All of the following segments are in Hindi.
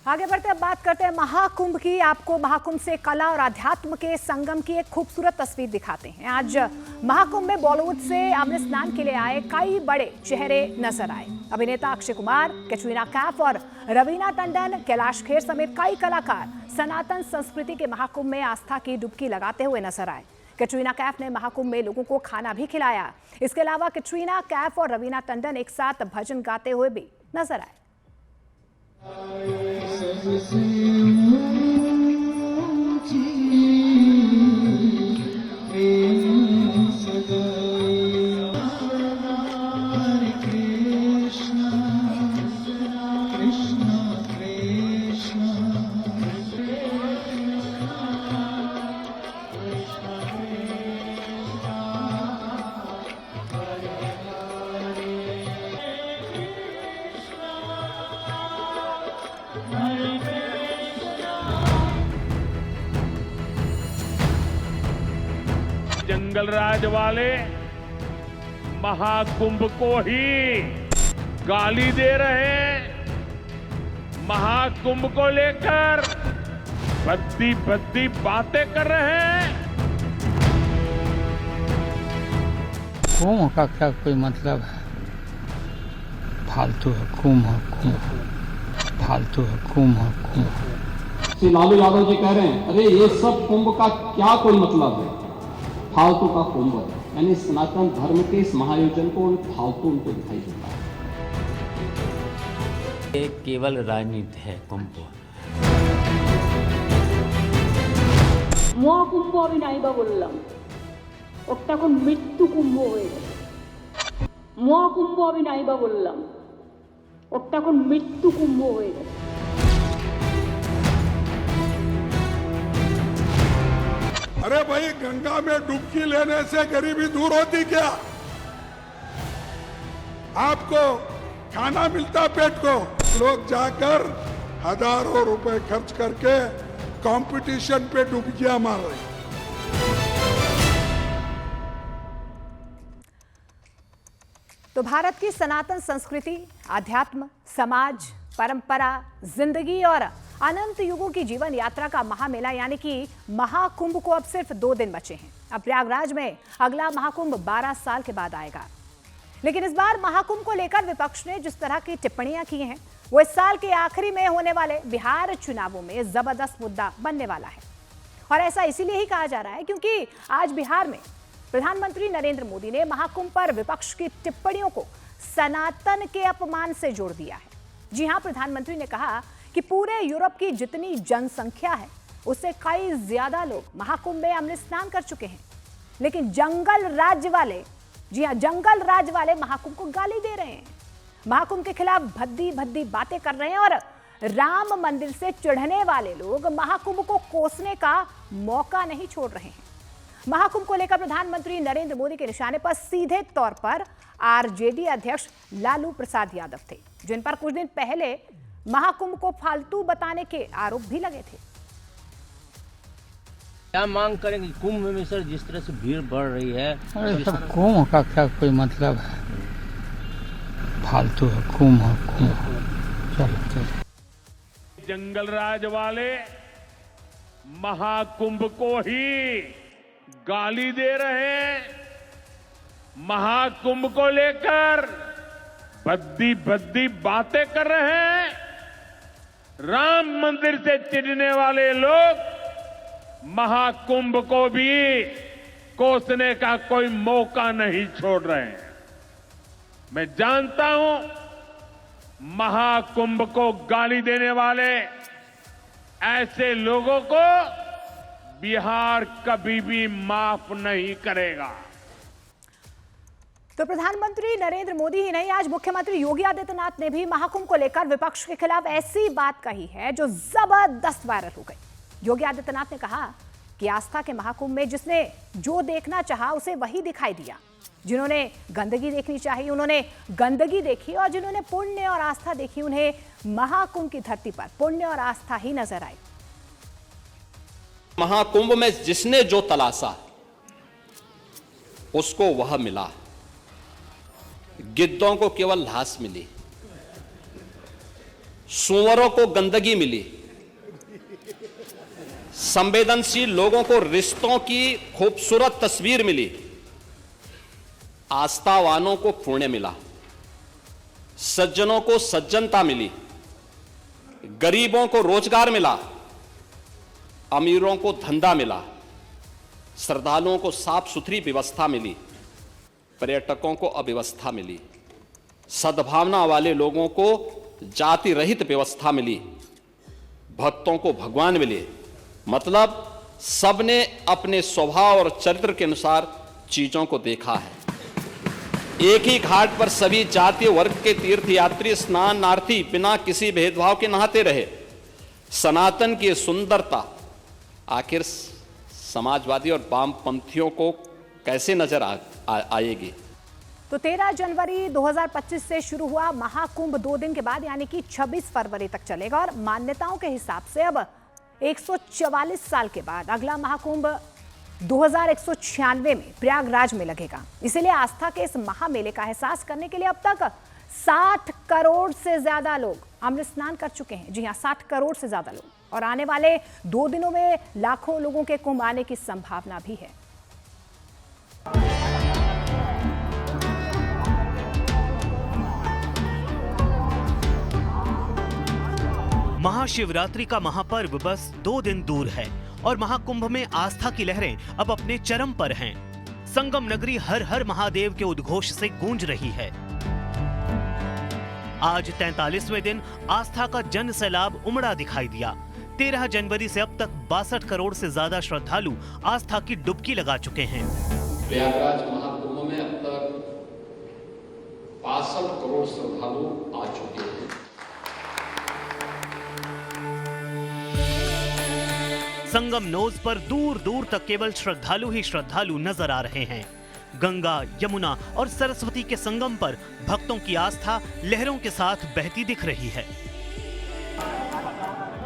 आगे बढ़ते अब बात करते हैं महाकुंभ की। आपको महाकुंभ से कला और अध्यात्म के संगम की एक खूबसूरत तस्वीर दिखाते हैं। आज महाकुंभ में बॉलीवुड से अमृत स्नान के लिए आए कई बड़े चेहरे नजर आए। अभिनेता अक्षय कुमार, कैटरीना कैफ और रवीना टंडन, कैलाश खेर समेत कई कलाकार सनातन संस्कृति के महाकुंभ में आस्था की डुबकी लगाते हुए नजर आए। कैटरीना कैफ ने महाकुंभ में लोगों को खाना भी खिलाया। इसके अलावा कैटरीना कैफ और रवीना टंडन एक साथ भजन गाते हुए भी नजर आए। जंगल राज वाले महाकुंभ को ही गाली दे रहे हैं। महाकुंभ को लेकर भद्दी भद्दी बातें कर रहे हैं। कुंभ का क्या कोई मतलब है? फालतू है कुंभ, फालतू है कुंभ। श्री लालू यादव जी कह रहे हैं, अरे ये सब कुंभ का क्या कोई मतलब है? फालतू का कुंभ है। यानी सनातन धर्म के इस महायोजन को फालतू उनको दिखाई देता है। ये केवल राजनीति है कुंभ। মহাকুম্ভ আমি নাইবা বললাম, ওটা এখন মৃত্যু কুম্ভ হয়ে গেছে। মহাকুম্ভ আমি নাইবা বললাম, ওটা এখন মৃত্যু কুম্ভ হয়ে গেছে। अरे भाई, गंगा में डुबकी लेने से गरीबी दूर होती क्या? आपको खाना मिलता पेट को। लोग जाकर हजारों रुपए खर्च करके कंपटीशन पे डुबकियां मार रहे हैं। तो भारत की सनातन संस्कृति, अध्यात्म, समाज, परंपरा, जिंदगी और अनंत युगों की जीवन यात्रा का महामेला यानी कि महाकुंभ को अब सिर्फ 2 दिन बचे हैं। अब प्रयागराज में अगला महाकुंभ 12 साल के बाद आएगा। लेकिन इस बार महाकुंभ को लेकर विपक्ष ने जिस तरह की टिप्पणियां की हैं, वो इस साल के आखिरी में होने वाले बिहार चुनावों में जबरदस्त मुद्दा बनने वाला है। और ऐसा इसीलिए ही कहा जा रहा है क्योंकि आज बिहार में प्रधानमंत्री नरेंद्र मोदी ने महाकुंभ पर विपक्ष की टिप्पणियों को सनातन के अपमान से जोड़ दिया है। जी हां, प्रधानमंत्री ने कहा कि पूरे यूरोप की जितनी जनसंख्या है उससे कई ज्यादा लोग महाकुंभ में अमृत स्नान कर चुके हैं। लेकिन जंगल राज्य वाले, जी हां, जंगल राज वाले महाकुंभ को गाली दे रहे हैं, महाकुंभ के खिलाफ भद्दी भद्दी बातें कर रहे हैं और राम मंदिर से चिढ़ने वाले लोग महाकुंभ को कोसने का मौका नहीं छोड़ रहे हैं। महाकुंभ को लेकर प्रधानमंत्री नरेंद्र मोदी के निशाने पर सीधे तौर पर आरजेडी अध्यक्ष लालू प्रसाद यादव थे, जिन पर कुछ दिन पहले महाकुंभ को फालतू बताने के आरोप भी लगे थे। क्या मांग करेंगे? कुंभ में सर जिस तरह से भीड़ बढ़ रही है, अरे सब कुंभ का क्या कोई मतलब है? फालतू है कुंभ। चलो जंगल राज वाले महाकुंभ को ही गाली दे रहे हैं। महाकुंभ को लेकर भद्दी भद्दी बातें कर रहे हैं। राम मंदिर से चिढ़ने वाले लोग महाकुंभ को भी कोसने का कोई मौका नहीं छोड़ रहे हैं। मैं जानता हूं, महाकुंभ को गाली देने वाले ऐसे लोगों को बिहार कभी भी माफ नहीं करेगा। तो प्रधानमंत्री नरेंद्र मोदी ही नहीं, आज मुख्यमंत्री योगी आदित्यनाथ ने भी महाकुंभ को लेकर विपक्ष के खिलाफ ऐसी बात कही है जो जबरदस्त वायरल हो गई। योगी आदित्यनाथ ने कहा कि आस्था के महाकुंभ में जिसने जो देखना चाहा उसे वही दिखाई दिया। जिन्होंने गंदगी देखनी चाहिए उन्होंने गंदगी देखी, और जिन्होंने पुण्य और आस्था देखी उन्हें महाकुंभ की धरती पर पुण्य और आस्था ही नजर आई। महाकुंभ में जिसने जो तलाशा उसको वह मिला। गिद्धों को केवल घास मिली, सुअरों को गंदगी मिली, संवेदनशील लोगों को रिश्तों की खूबसूरत तस्वीर मिली, आस्थावानों को पुण्य मिला, सज्जनों को सज्जनता मिली, गरीबों को रोजगार मिला, अमीरों को धंधा मिला, श्रद्धालुओं को साफ सुथरी व्यवस्था मिली, पर्यटकों को अव्यवस्था मिली, सद्भावना वाले लोगों को जाति रहित व्यवस्था मिली, भक्तों को भगवान मिले। मतलब सबने अपने स्वभाव और चरित्र के अनुसार चीजों को देखा है। एक ही घाट पर सभी जातीय वर्ग के तीर्थयात्री स्नानार्थी बिना किसी भेदभाव के नहाते रहे। सनातन की सुंदरता आखिर समाजवादी और वामपंथियों को कैसे नजर आएगी? तो 13 जनवरी 2025 से शुरू हुआ महाकुंभ 2 दिन के बाद यानी कि 26 फरवरी तक चलेगा और मान्यताओं के हिसाब से अब 144 साल के बाद अगला महाकुंभ 2196 में प्रयागराज में लगेगा। इसीलिए आस्था के इस महामेले का एहसास करने के लिए अब तक 60 करोड़ से ज्यादा लोग अमृत स्नान कर चुके हैं। जी हां, 60 करोड़ से ज्यादा लोग, और आने वाले 2 दिनों में लाखों लोगों के कुंभ आने की संभावना भी है। महाशिवरात्रि का महापर्व बस 2 दिन दूर है और महाकुंभ में आस्था की लहरें अब अपने चरम पर हैं। संगम नगरी हर हर महादेव के उद्घोष से गूंज रही है। आज 43वें दिन आस्था का जन सैलाब उमड़ा दिखाई दिया। 13 जनवरी से अब तक 62 करोड़ से ज्यादा श्रद्धालु आस्था की डुबकी लगा चुके हैं। प्रयागराज महाकुंभ में अब तक 62 करोड़ श्रद्धालु आ चुके हैं। संगम नोज पर दूर दूर तक केवल श्रद्धालु ही श्रद्धालु नजर आ रहे हैं। गंगा, यमुना और सरस्वती के संगम पर भक्तों की आस्था लहरों के साथ बहती दिख रही है।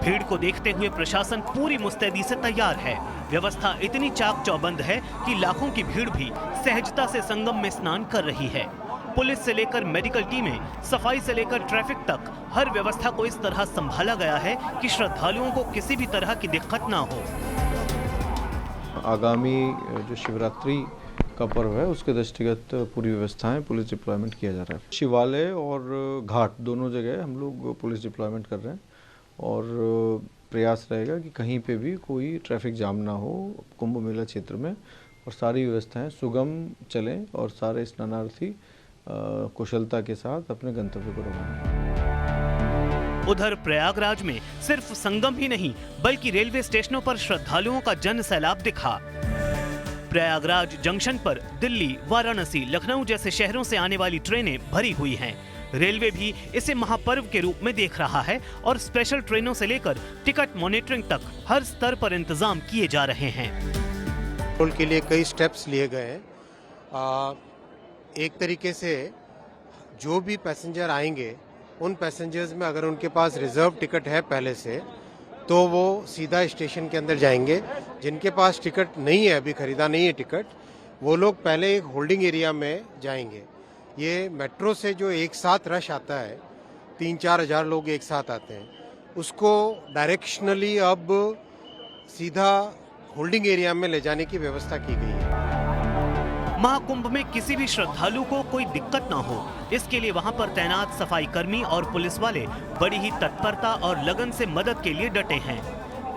भीड़ को देखते हुए प्रशासन पूरी मुस्तैदी से तैयार है। व्यवस्था इतनी चाक चौबंद है कि लाखों की भीड़ भी सहजता से संगम में स्नान कर रही है। पुलिस से लेकर मेडिकल टीमें, सफाई से लेकर ट्रैफिक तक हर व्यवस्था को इस तरह संभाला गया है कि श्रद्धालुओं को किसी भी तरह की दिक्कत ना हो। आगामी जो शिवरात्रि का पर्व है उसके दृष्टिगत पूरी व्यवस्थाएं पुलिस डिप्लॉयमेंट किया जा रहा है। शिवालय और घाट दोनों जगह हम लोग पुलिस डिप्लॉयमेंट कर रहे हैं और प्रयास रहेगा कि कहीं पे भी कोई ट्रैफिक जाम ना हो कुंभ मेला क्षेत्र में, और सारी व्यवस्थाएं सुगम चलें और सारे स्नानार्थी कुशलता के साथ अपने गंतव्य पर पहुंचें। उधर प्रयागराज में सिर्फ संगम ही नहीं बल्कि रेलवे स्टेशनों पर श्रद्धालुओं का जन सैलाब दिखा। प्रयागराज जंक्शन पर दिल्ली, वाराणसी, लखनऊ जैसे शहरों से आने वाली ट्रेनें भरी हुई हैं। रेलवे भी इसे महापर्व के रूप में देख रहा है और स्पेशल ट्रेनों से लेकर टिकट मॉनिटरिंग तक हर स्तर पर इंतजाम किए जा रहे हैं। कंट्रोल के लिए कई स्टेप्स लिए गए हैं। एक तरीके से जो भी पैसेंजर आएंगे उन पैसेंजर्स में अगर उनके पास रिजर्व टिकट है पहले से तो वो सीधा स्टेशन के अंदर जाएंगे। जिनके पास टिकट नहीं है, अभी खरीदा नहीं है टिकट, वो लोग पहले एक होल्डिंग एरिया में जाएंगे। ये मेट्रो से जो एक साथ रश आता है, 3-4 हज़ार लोग एक साथ आते हैं, उसको डायरेक्शनली अब सीधा होल्डिंग एरिया में ले जाने की व्यवस्था की गई है। महाकुंभ में किसी भी श्रद्धालु को कोई दिक्कत ना हो, इसके लिए वहां पर तैनात सफाई कर्मी और पुलिस वाले बड़ी ही तत्परता और लगन से मदद के लिए डटे हैं।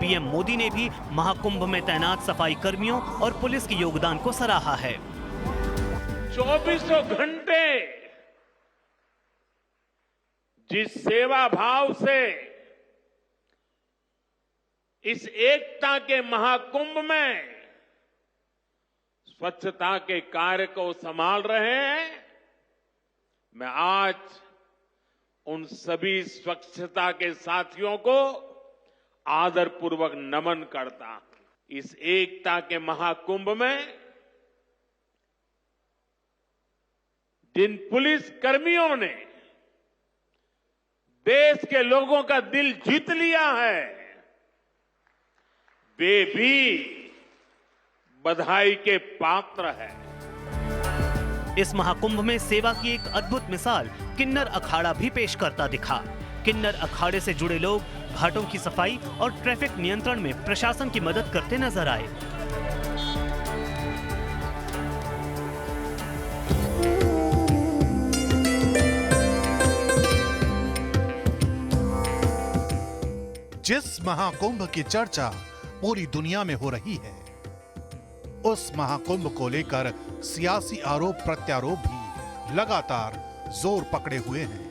पीएम मोदी ने भी महाकुंभ में तैनात सफाई कर्मियों और पुलिस के योगदान को सराहा है। 24 घंटे जिस सेवा भाव से इस एकता के महाकुंभ में स्वच्छता के कार्य को संभाल रहे हैं, मैं आज उन सभी स्वच्छता के साथियों को आदरपूर्वक नमन करता हूं। इस एकता के महाकुंभ में जिन पुलिस कर्मियों ने देश के लोगों का दिल जीत लिया है, वे भी बधाई के पात्र हैं। इस महाकुंभ में सेवा की एक अद्भुत मिसाल किन्नर अखाड़ा भी पेश करता दिखा। किन्नर अखाड़े से जुड़े लोग घाटों की सफाई और ट्रैफिक नियंत्रण में प्रशासन की मदद करते नजर आए। जिस महाकुंभ की चर्चा पूरी दुनिया में हो रही है, उस महाकुंभ को लेकर सियासी आरोप प्रत्यारोप भी लगातार जोर पकड़े हुए हैं।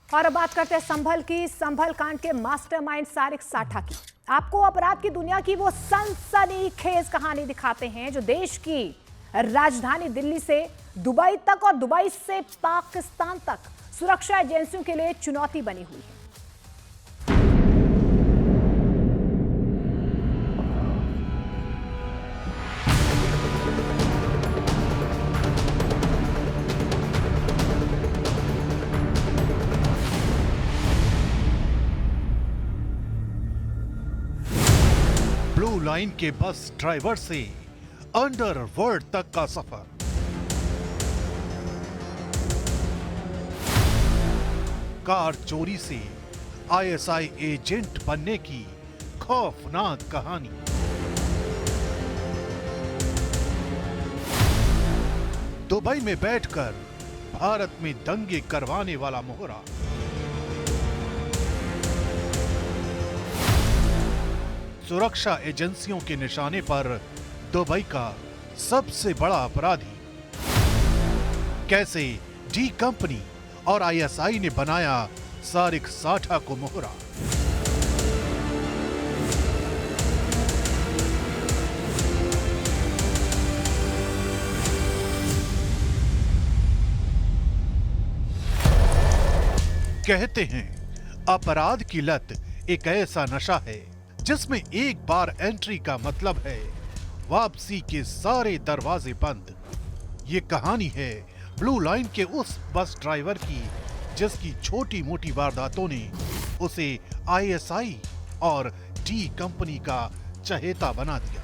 और अब बात करते हैं संभल की। संभल कांड के मास्टरमाइंड सारिक साठा की। आपको अपराध की दुनिया की वो सनसनीखेज कहानी दिखाते हैं जो देश की राजधानी दिल्ली से दुबई तक और दुबई से पाकिस्तान तक सुरक्षा एजेंसियों के लिए चुनौती बनी हुई है। ब्लू लाइन के बस ड्राइवर से अंडरवर्ल्ड तक का सफर, कार चोरी से आईएसआई एजेंट बनने की खौफनाक कहानी, दुबई में बैठकर भारत में दंगे करवाने वाला मोहरा, सुरक्षा एजेंसियों के निशाने पर दुबई का सबसे बड़ा अपराधी, कैसे डी कंपनी और आईएसआई ने बनाया सारिक साठा को मोहरा। कहते हैं अपराध की लत एक ऐसा नशा है जिसमें एक बार एंट्री का मतलब है वापसी के सारे दरवाजे बंद। ये कहानी है ब्लू लाइन के उस बस ड्राइवर की जिसकी छोटी मोटी वारदातों ने उसे आईएसआई और डी कंपनी का चहेता बना दिया।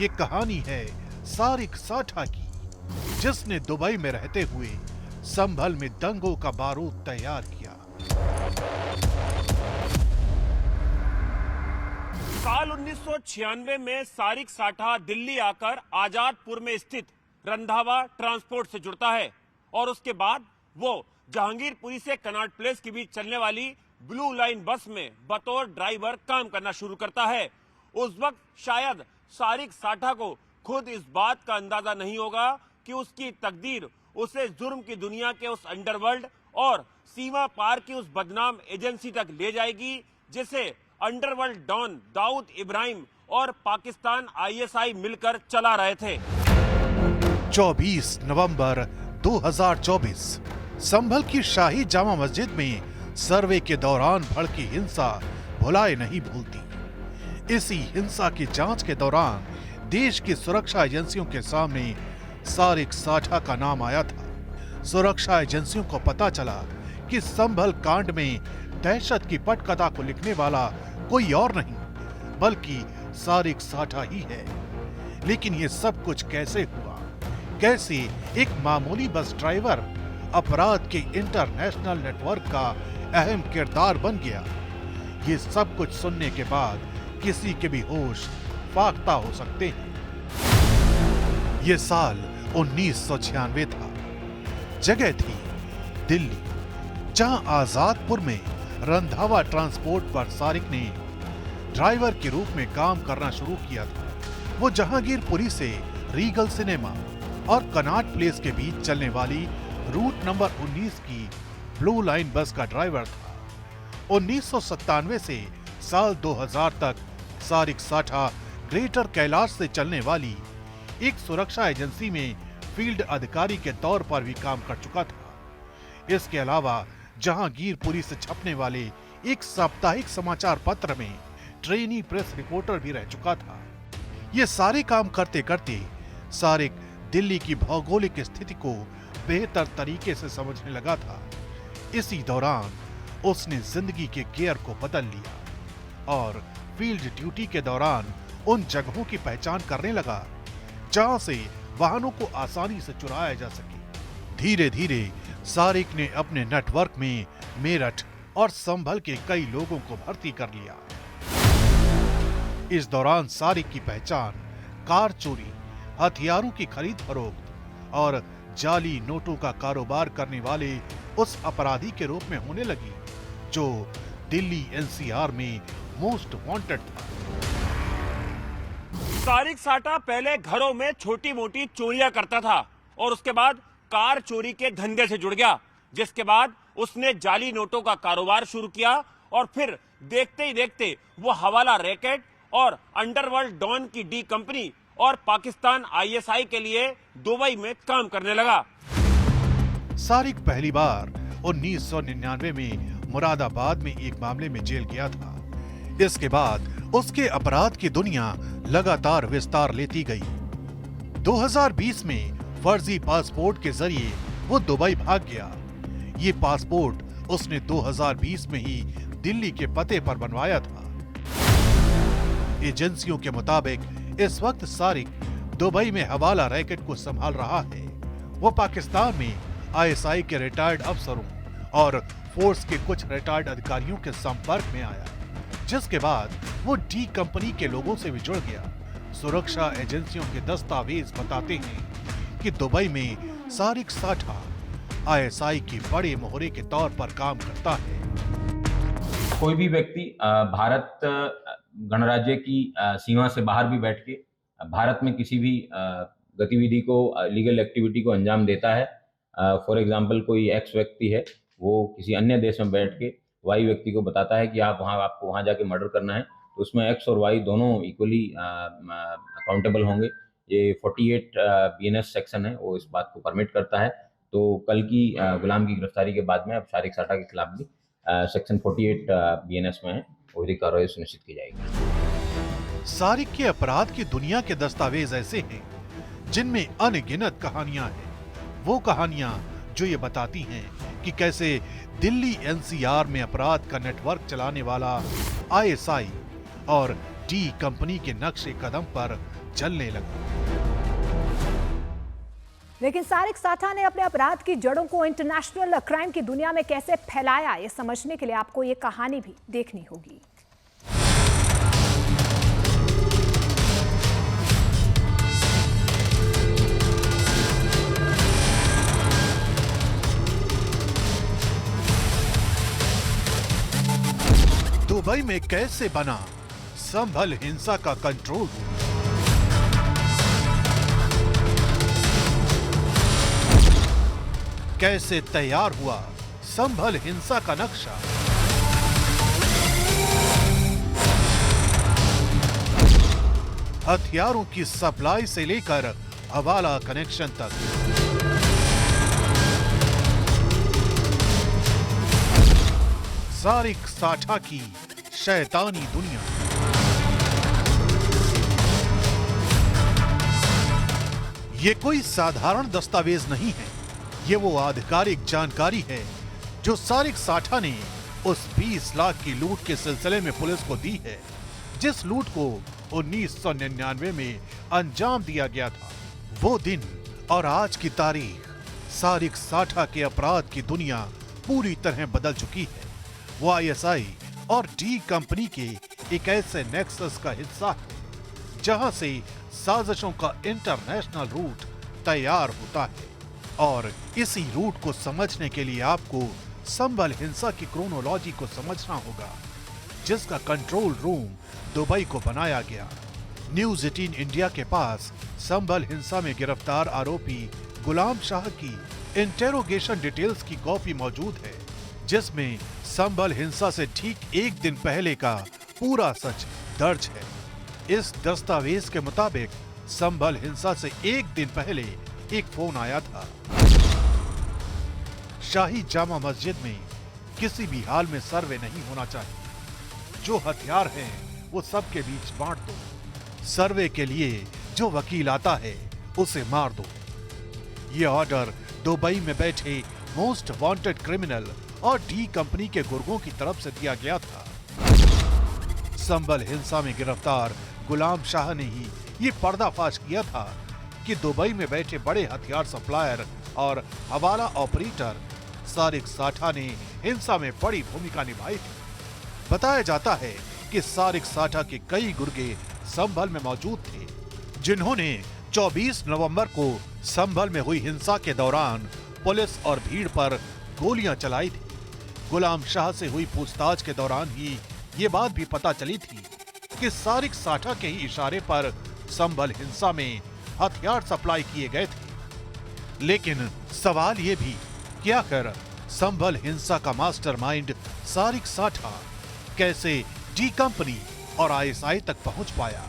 ये कहानी है सारिक साठा की जिसने दुबई में रहते हुए संभल में दंगों का बारूद तैयार किया। साल 1996 में सारिक साठा दिल्ली आकर आजादपुर में स्थित रंधावा ट्रांसपोर्ट से जुड़ता है और उसके बाद वो जहांगीरपुरी से कनॉट प्लेस के बीच चलने वाली ब्लू लाइन बस में बतौर ड्राइवर काम करना शुरू करता है। उस वक्त शायद सारिक साठा को खुद इस बात का अंदाजा नहीं होगा कि उसकी तकदीर उसे जुर्म की दुनिया के उस अंडरवर्ल्ड और सीमा पार की उस बदनाम एजेंसी तक ले जाएगी जिसे अंडरवर्ल्ड डॉन दाऊद इब्राहिम और पाकिस्तान आईएसआई मिलकर चला रहे थे। 24 नवंबर 2024 संभल की शाही जामा मस्जिद में सर्वे के दौरान भड़की हिंसा भुलाए नहीं भूलती। इसी हिंसा की जांच के दौरान देश की सुरक्षा एजेंसियों के सामने सारिक साठा का नाम आया था। सुरक्षा एजेंसियों को पता चला कि संभल कांड में दहशत की पटकथा को लिखने वाला कोई और नहीं बल्कि सारिक साठा ही है। लेकिन ये सब कुछ कैसे हुआ? कैसे एक मामूली बस ड्राइवर अपराध के इंटरनेशनल नेटवर्क का अहम किरदार बन गया? ये सब कुछ सुनने के बाद किसी के भी होश फाख्ता हो सकते हैं। ये साल 1996 था। जगह थी दिल्ली, जहां आजादपुर में रंधावा ट्रांसपोर्ट पर सारिक ने ड्राइवर के रूप में काम करना शुरू किया था। वो जहांगीरपुरी से रीगल सिनेमा और कनॉट प्लेस के बीच चलने वाली रूट नंबर 19 की ब्लू लाइन बस का ड्राइवर था। 1997 से साल 2000 तक सारिक साठा ग्रेटर कैलाश से चलने वाली एक सुरक्षा एजेंसी में फील्ड अधिकारी के तौर पर भी काम कर चुका था। इसके अलावा जहांगीरपुरी से छपने वाले एक साप्ताहिक समाचार पत्र में ट्रेनी प्रेस रिपोर्टर भी रह चुका था। ये सारे काम करते करते सारिक दिल्ली की भौगोलिक स्थिति को बेहतर तरीके से समझने लगा था। इसी दौरान उसने जिंदगी के गियर को बदल लिया और फील्ड ड्यूटी के दौरान उन जगहों की पहचान करने लगा जहां से वाहनों को आसानी से चुराया जा सके। धीरे धीरे सारिक ने अपने नेटवर्क में मेरठ और संभल के कई लोगों को भर्ती कर लिया। इस दौरान सारिक की पहचान कार चोरी, हथियारों की खरीद फरोख्त और जाली नोटों का कारोबार करने वाले उस अपराधी के रूप में होने लगी जो दिल्ली एनसीआर में मोस्ट वांटेड था। सारिक साठा पहले घरों में छोटी मोटी चोरियां करता था और उसके बाद कार चोरी के धंधे से जुड़ गया, जिसके बाद उसने जाली नोटों का कारोबार शुरू किया और फिर देखते ही देखते वो हवाला रैकेट और अंडरवर्ल्ड डॉन की डी कंपनी और पाकिस्तान आईएसआई के लिए दुबई में काम करने लगा। सारिक पहली बार 1999 में मुरादाबाद में एक मामले में जेल गया था। इसके बाद उसके अपराध की दुनिया लगातार विस्तार लेती गई। 2020 में फर्जी पासपोर्ट के जरिए वो दुबई भाग गया। ये पासपोर्ट उसने 2020 में ही दिल्ली के पते पर बनवाया था। एजेंसियों के मुताबिक इस वक्त सारिक दुबई में हवाला रैकेट को संभाल रहा है। वो पाकिस्तान में आईएसआई के रिटायर्ड अफसरों और फोर्स के कुछ रिटायर्ड अधिकारियों के संपर्क में आया, जिसके बाद वो डी कंपनी के लोगों से भी जुड़ गया। सुरक्षा एजेंसियों के दस्तावेज बताते हैं कि दुबई में सारिक साठा आईएसआई के बड़े मोहरे के तौर पर काम करता है। कोई भी व्यक्ति भारत गणराज्य की सीमा से बाहर भी बैठ के भारत में किसी भी गतिविधि को, लीगल एक्टिविटी को अंजाम देता है। फॉर एग्जांपल कोई एक्स व्यक्ति है, वो किसी अन्य देश में बैठ के वाई व्यक्ति को बताता है कि आपको वहाँ जाके मर्डर करना है, तो उसमें एक्स और वाई दोनों इक्वली अकाउंटेबल होंगे। ये 48 BNS सेक्शन है, वो इस बात को परमिट करता है। तो कल की गुलाम की गिरफ्तारी के बाद में अब सारिक साठा के खिलाफ भी सेक्शन 48 BNS में है, कार्रवाई सुनिश्चित की जाएगी। सारिक के अपराध की दुनिया के दस्तावेज ऐसे हैं जिनमें अनगिनत कहानियां हैं। वो कहानियां जो ये बताती हैं कि कैसे दिल्ली एनसीआर में अपराध का नेटवर्क चलाने वाला आईएसआई और डी कंपनी के नक्शे कदम पर चलने लगा। लेकिन सारिक साठा ने अपने अपराध की जड़ों को इंटरनेशनल क्राइम की दुनिया में कैसे फैलाया, ये समझने के लिए आपको ये कहानी भी देखनी होगी। दुबई में कैसे बना संभल हिंसा का कंट्रोल रूम। कैसे तैयार हुआ संभल हिंसा का नक्शा। हथियारों की सप्लाई से लेकर हवाला कनेक्शन तक। सारिक साठा की शैतानी दुनिया। ये कोई साधारण दस्तावेज नहीं है, ये वो आधिकारिक जानकारी है जो सारिक साठा ने उस 20 लाख की लूट के सिलसिले में पुलिस को दी है, जिस लूट को 1999 में अंजाम दिया गया था। वो दिन और आज की तारीख, सारिक साठा के अपराध की दुनिया पूरी तरह बदल चुकी है। वो आईएसआई और डी कंपनी के एक ऐसे नेक्सस का हिस्सा है जहां से साजिशों का इंटरनेशनल रूट तैयार होता है। और इसी रूट को समझने के लिए आपको संभल हिंसा की क्रोनोलॉजी को समझना होगा, जिसका कंट्रोल रूम दुबई को बनाया गया। न्यूज 18 इंडिया के पास संभल हिंसा में गिरफ्तार आरोपी गुलाम शाह की इंटेरोगेशन डिटेल्स की कॉपी मौजूद है, जिसमें संभल हिंसा से ठीक एक दिन पहले का पूरा सच दर्ज है। इस दस्तावेज के मुताबिक संभल हिंसा से एक दिन पहले एक फोन आया था। शाही जामा मस्जिद में किसी भी हाल में सर्वे नहीं होना चाहिए। जो हथियार हैं वो सबके बीच बांट दो। सर्वे के लिए जो वकील आता है उसे मार दो। ये ऑर्डर दुबई में बैठे मोस्ट वांटेड क्रिमिनल और डी कंपनी के गुर्गों की तरफ से दिया गया था। संभल हिंसा में गिरफ्तार गुलाम शाह ने ही ये पर्दाफाश किया था कि दुबई में बैठे बड़े हथियार सप्लायर और हवाला ऑपरेटर सारिक साठा ने हिंसा में बड़ी भूमिका निभाई थी। बताया जाता है कि सारिक साठा के कई गुर्गे संभल में मौजूद थे, जिन्होंने 24 नवंबर को संभल में हुई हिंसा के दौरान पुलिस और भीड़ पर गोलियां चलाई थी। गुलाम शाह से हुई पूछताछ के दौरान ही ये बात भी पता चली थी कि सारिक साठा के ही इशारे पर संभल हिंसा में हथियार सप्लाई किए गए थे। लेकिन सवाल ये भी कि आखिर संभल हिंसा का मास्टरमाइंड सारिक साठा कैसे डी कंपनी और आईएसआई तक पहुंच पाया।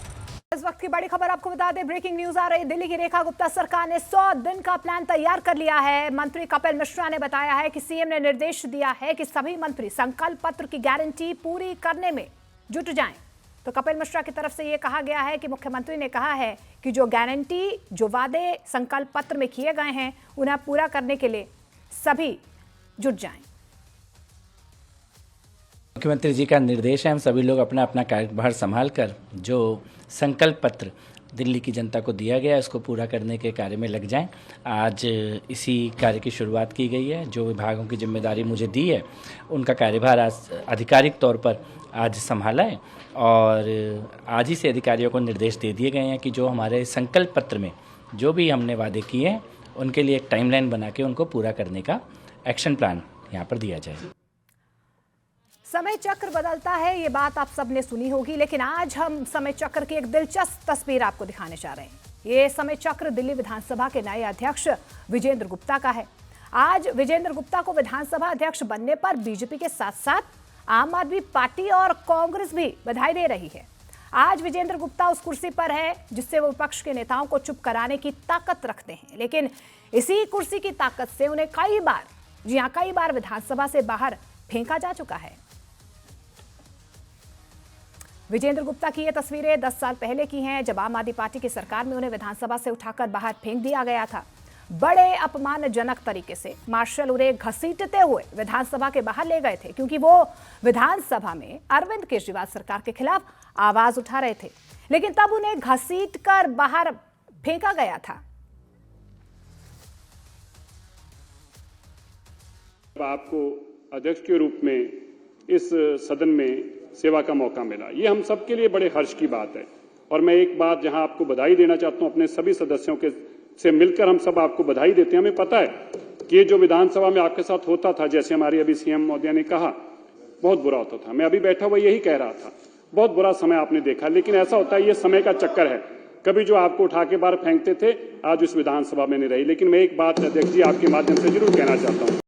इस वक्त की बड़ी खबर आपको बता दें, ब्रेकिंग न्यूज आ रही। दिल्ली की रेखा गुप्ता सरकार ने 100 दिन का प्लान तैयार कर लिया है। मंत्री कपिल मिश्रा ने बताया है कि सीएम ने निर्देश दिया है कि सभी मंत्री संकल्प पत्र की गारंटी पूरी करने में जुट जाएं। तो कपिल मिश्रा की तरफ से यह कहा गया है कि मुख्यमंत्री ने कहा है कि जो गारंटी, जो वादे संकल्प पत्र में किए गए हैं, उन्हें पूरा करने के लिए सभी जुट जाएं। मुख्यमंत्री जी का निर्देश है, हम सभी लोग अपना अपना कार्यभार संभाल कर जो संकल्प पत्र दिल्ली की जनता को दिया गया है उसको पूरा करने के कार्य में लग जाएं। आज इसी कार्य की शुरुआत की गई है। जो विभागों की जिम्मेदारी मुझे दी है उनका कार्यभार आज आधिकारिक तौर पर आज संभाला है और आज ही से अधिकारियों को निर्देश दे दिए गए हैं कि जो हमारे संकल्प पत्र में जो भी हमने वादे किए हैं उनके लिए एक टाइमलाइन बना के उनको पूरा करने का एक्शन प्लान यहाँ पर दिया जाए। समय चक्र बदलता है, ये बात आप सबने सुनी होगी, लेकिन आज हम समय चक्र की एक दिलचस्प तस्वीर आपको दिखाने जा रहे हैं। ये समय चक्र दिल्ली विधानसभा के नए अध्यक्ष विजेंद्र गुप्ता का है। आज विजेंद्र गुप्ता को विधानसभा अध्यक्ष बनने पर बीजेपी के साथ साथ आम आदमी पार्टी और कांग्रेस भी बधाई दे रही है। आज विजेंद्र गुप्ता उस कुर्सी पर है जिससे वो विपक्ष के नेताओं को चुप कराने की ताकत रखते हैं, लेकिन इसी कुर्सी की ताकत से उन्हें कई बार विधानसभा से बाहर फेंका जा चुका है। विजेंद्र गुप्ता की ये तस्वीरें 10 साल पहले की हैं, जब आम आदमी पार्टी की सरकार में उन्हें विधानसभा से उठाकर बाहर फेंक दिया गया था। बड़े अपमानजनक तरीके से मार्शल उन्हें घसीटते हुए विधानसभा के बाहर ले गए थे, क्योंकि वो विधानसभा में अरविंद केजरीवाल सरकार के खिलाफ आवाज उठा रहे थे, लेकिन तब उन्हें घसीटकर बाहर फेंका गया था। आपको अध्यक्ष के रूप में इस सदन में सेवा का मौका मिला, ये हम सबके लिए बड़े हर्ष की बात है। और मैं एक बात जहां आपको बधाई देना चाहता हूं, अपने सभी सदस्यों के से मिलकर हम सब आपको बधाई देते हैं। हमें पता है कि ये जो विधानसभा में आपके साथ होता था, जैसे हमारी अभी सीएम महोदय ने कहा, बहुत बुरा होता था। मैं अभी बैठा हुआ यही कह रहा था, बहुत बुरा समय आपने देखा। लेकिन ऐसा होता है, ये समय का चक्कर है। कभी जो आपको उठा के बाहर फेंकते थे, आज उस विधानसभा में नहीं रही। लेकिन मैं एक बात अध्यक्ष जी आपके माध्यम से जरूर कहना चाहता हूँ,